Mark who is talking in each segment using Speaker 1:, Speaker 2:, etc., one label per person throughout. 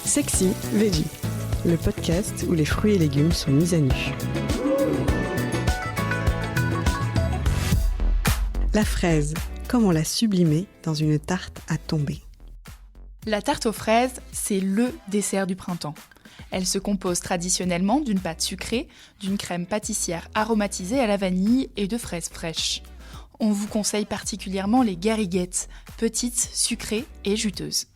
Speaker 1: Sexy Veggie, le podcast où les fruits et légumes sont mis à nu. La fraise, comment la sublimer dans une tarte à tomber.
Speaker 2: La tarte aux fraises, c'est le dessert du printemps. Elle se compose traditionnellement d'une pâte sucrée, d'une crème pâtissière aromatisée à la vanille et de fraises fraîches. On vous conseille particulièrement les gariguettes, petites, sucrées et juteuses.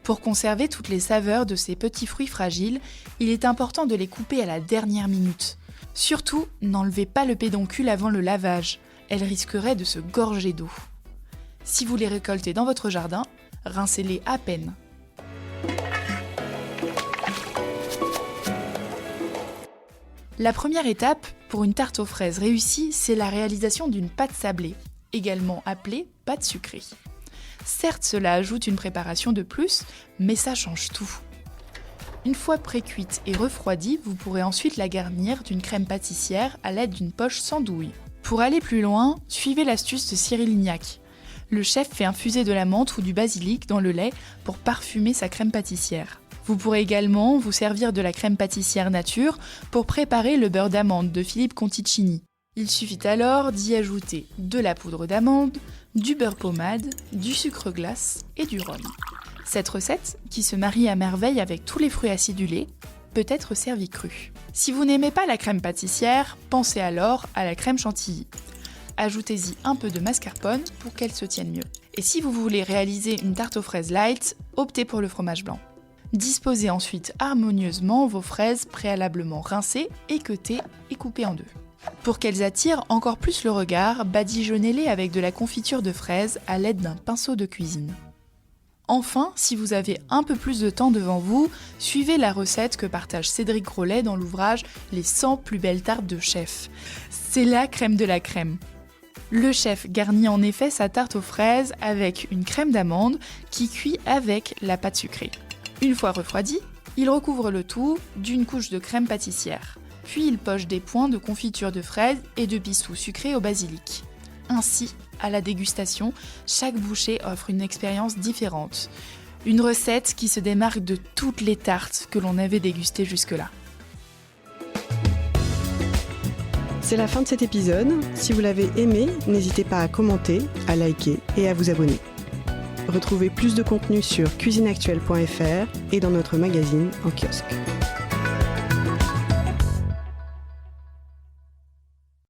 Speaker 2: Pour conserver toutes les saveurs de ces petits fruits fragiles, il est important de les couper à la dernière minute. Surtout, n'enlevez pas le pédoncule avant le lavage, elle risquerait de se gorger d'eau. Si vous les récoltez dans votre jardin, rincez-les à peine. La première étape pour une tarte aux fraises réussie, c'est la réalisation d'une pâte sablée, également appelée pâte sucrée. Certes, cela ajoute une préparation de plus, mais ça change tout. Une fois pré-cuite et refroidie, vous pourrez ensuite la garnir d'une crème pâtissière à l'aide d'une poche sans douille. Pour aller plus loin, suivez l'astuce de Cyril Lignac. Le chef fait infuser de la menthe ou du basilic dans le lait pour parfumer sa crème pâtissière. Vous pourrez également vous servir de la crème pâtissière nature pour préparer le beurre d'amande de Philippe Conticini. Il suffit alors d'y ajouter de la poudre d'amande, du beurre pommade, du sucre glace et du rhum. Cette recette, qui se marie à merveille avec tous les fruits acidulés, peut être servie crue. Si vous n'aimez pas la crème pâtissière, pensez alors à la crème chantilly. Ajoutez-y un peu de mascarpone pour qu'elle se tienne mieux. Et si vous voulez réaliser une tarte aux fraises light, optez pour le fromage blanc. Disposez ensuite harmonieusement vos fraises préalablement rincées, équeutées et coupées en deux. Pour qu'elles attirent encore plus le regard, badigeonnez-les avec de la confiture de fraises à l'aide d'un pinceau de cuisine. Enfin, si vous avez un peu plus de temps devant vous, suivez la recette que partage Cédric Grolet dans l'ouvrage « Les 100 plus belles tartes de chef ». C'est la crème de la crème. Le chef garnit en effet sa tarte aux fraises avec une crème d'amande qui cuit avec la pâte sucrée. Une fois refroidi, il recouvre le tout d'une couche de crème pâtissière. Puis il poche des points de confiture de fraises et de bissous sucrés au basilic. Ainsi, à la dégustation, chaque bouchée offre une expérience différente. Une recette qui se démarque de toutes les tartes que l'on avait dégustées jusque-là.
Speaker 1: C'est la fin de cet épisode. Si vous l'avez aimé, n'hésitez pas à commenter, à liker et à vous abonner. Retrouvez plus de contenu sur cuisineactuelle.fr et dans notre magazine en kiosque.